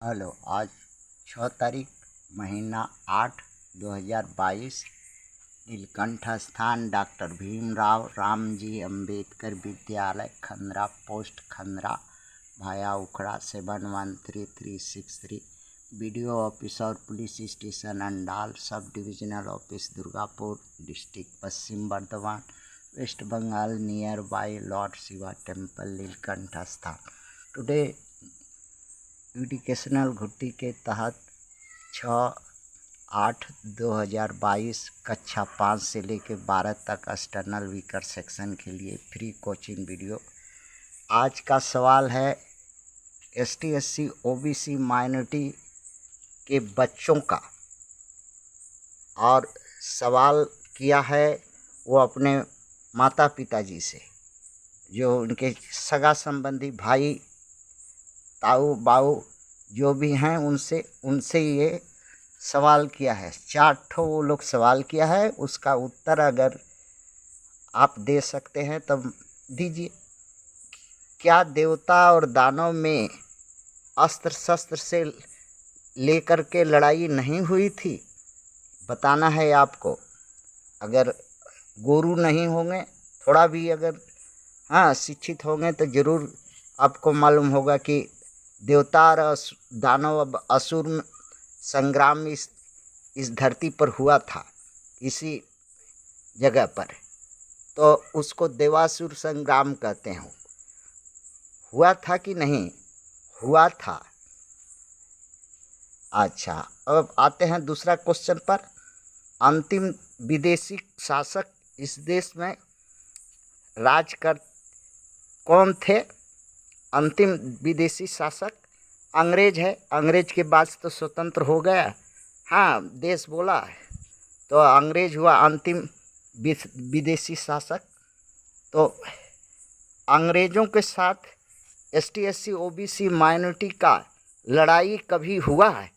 Hello. आज 6 तारीख महीना 8 2022 नीलकंठ स्थान डॉक्टर भीमराव रामजी अंबेडकर विद्यालय खंद्रा पोस्ट खंद्रा भाया उखड़ा 713363 बीडीओ ऑफिस और police station Andal sub divisional office Durgapur district Paschim Bardhaman West Bengal near by Lord Shiva temple Neelkanth Sthan. Today educational घुट्टी के तहत 6/8/2022 कक्षा 5 से लेकर 12 तक एक्सटर्नल वीकर सेक्शन के लिए फ्री कोचिंग वीडियो। आज का सवाल है ST SC OBC माइनॉरिटी के बच्चों का, और सवाल किया है वो अपने माता पिताजी से, जो उनके सगा संबंधी भाई ताऊ बाऊ जो भी हैं उनसे ये सवाल किया है। 4 वो लोग सवाल किया है, उसका उत्तर अगर आप दे सकते हैं तब दीजिए। क्या देवता और दानव में अस्त्र शस्त्र से लेकर के लड़ाई नहीं हुई थी? बताना है आपको। अगर गुरु नहीं होंगे, थोड़ा भी अगर शिक्षित होंगे तो ज़रूर आपको मालूम होगा कि देवता और दानव असुर संग्राम इस धरती पर हुआ था, इसी जगह पर, तो उसको देवासुर संग्राम कहते हैं। हुआ था कि नहीं हुआ था? अच्छा, अब आते हैं दूसरा क्वेश्चन पर। अंतिम विदेशी शासक इस देश में राज कर कौन थे? अंतिम विदेशी शासक अंग्रेज है। अंग्रेज के बाद तो स्वतंत्र हो गया, देश बोला, तो अंग्रेज हुआ अंतिम विदेशी शासक। तो अंग्रेजों के साथ ST SC OBC माइनॉरिटी का लड़ाई कभी हुआ है?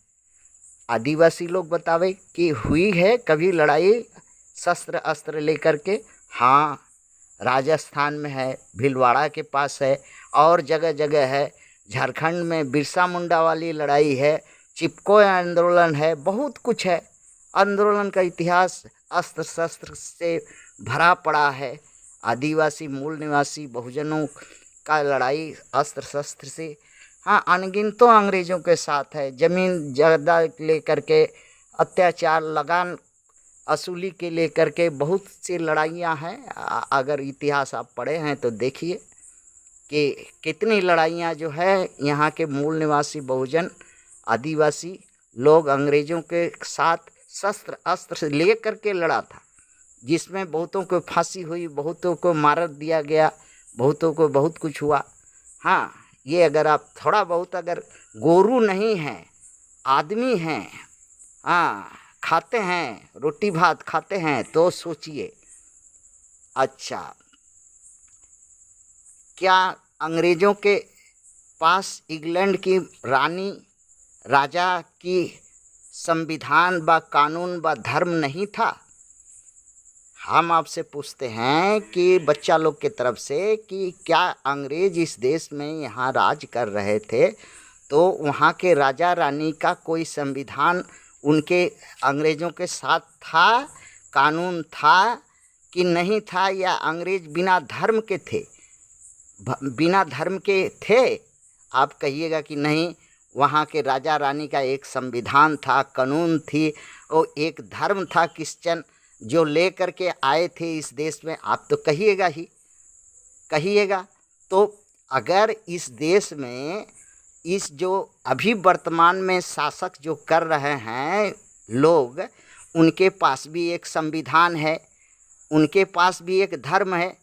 आदिवासी लोग बतावे कि हुई है कभी लड़ाई शस्त्र अस्त्र लेकर के? हाँ, राजस्थान में है, भीलवाड़ा के पास है, और जगह जगह है। झारखंड में बिरसा मुंडा वाली लड़ाई है, चिपको आंदोलन है, बहुत कुछ है। आंदोलन का इतिहास अस्त्र शस्त्र से भरा पड़ा है। आदिवासी मूल निवासी बहुजनों का लड़ाई अस्त्र शस्त्र से, अनगिनतों अंग्रेजों के साथ है। जमीन जायदाद लेकर के अत्याचार, लगान असूली के लेकर के बहुत सी लड़ाइयाँ हैं। अगर इतिहास आप पढ़े हैं तो देखिए कि कितनी लड़ाइयाँ जो है यहाँ के मूल निवासी बहुजन आदिवासी लोग अंग्रेजों के साथ शस्त्र अस्त्र से ले करके लड़ा था, जिसमें बहुतों को फांसी हुई, बहुतों को मार दिया गया, बहुतों को बहुत कुछ हुआ। ये अगर आप थोड़ा बहुत अगर गोरू नहीं हैं, आदमी हैं, खाते हैं, रोटी भात खाते हैं, तो सोचिए। अच्छा, क्या अंग्रेजों के पास इंग्लैंड की रानी राजा की संविधान व कानून व धर्म नहीं था? हम आपसे पूछते हैं कि बच्चा लोग के तरफ से कि क्या अंग्रेज इस देश में यहाँ राज कर रहे थे तो वहाँ के राजा रानी का कोई संविधान उनके अंग्रेज़ों के साथ था, कानून था कि नहीं था? या अंग्रेज बिना धर्म के थे? बिना धर्म के थे? आप कहिएगा कि नहीं, वहाँ के राजा रानी का एक संविधान था, कानून थी, और एक धर्म था क्रिश्चियन जो ले करके आए थे इस देश में। आप तो कहिएगा ही कहिएगा। तो अगर इस देश में इस जो अभी वर्तमान में शासक जो कर रहे हैं लोग, उनके पास भी एक संविधान है, उनके पास भी एक धर्म है,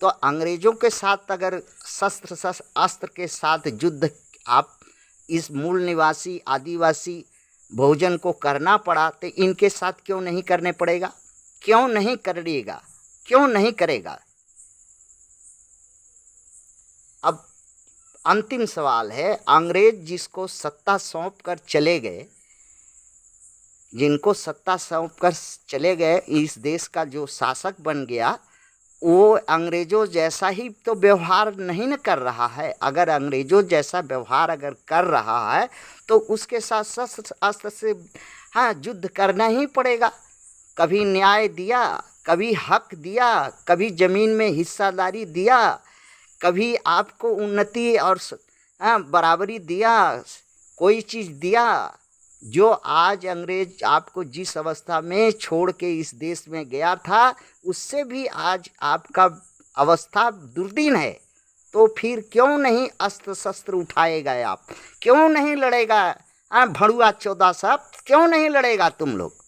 तो अंग्रेज़ों के साथ अगर शस्त्र अस्त्र के साथ युद्ध आप इस मूल निवासी आदिवासी बहुजन को करना पड़ा, तो इनके साथ क्यों नहीं करने पड़ेगा? क्यों नहीं करिएगा? क्यों नहीं करेगा? अब अंतिम सवाल है, अंग्रेज जिसको सत्ता सौंप कर चले गए, जिनको सत्ता सौंप कर चले गए, इस देश का जो शासक बन गया, वो अंग्रेजों जैसा ही तो व्यवहार नहीं न कर रहा है। अगर अंग्रेजों जैसा व्यवहार अगर कर रहा है तो उसके साथ शस्त्र अस्त्र से हाँ युद्ध करना ही पड़ेगा। कभी न्याय दिया, कभी हक दिया, कभी ज़मीन में हिस्सादारी दिया, कभी आपको उन्नति और बराबरी दिया, कोई चीज़ दिया। जो आज अंग्रेज आपको जिस अवस्था में छोड़ के इस देश में गया था, उससे भी आज आपका अवस्था दुर्दीन है। तो फिर क्यों नहीं अस्त्र शस्त्र उठाएगा आप? क्यों नहीं लड़ेगा? भड़ुआ 14 साहब, क्यों नहीं लड़ेगा तुम लोग?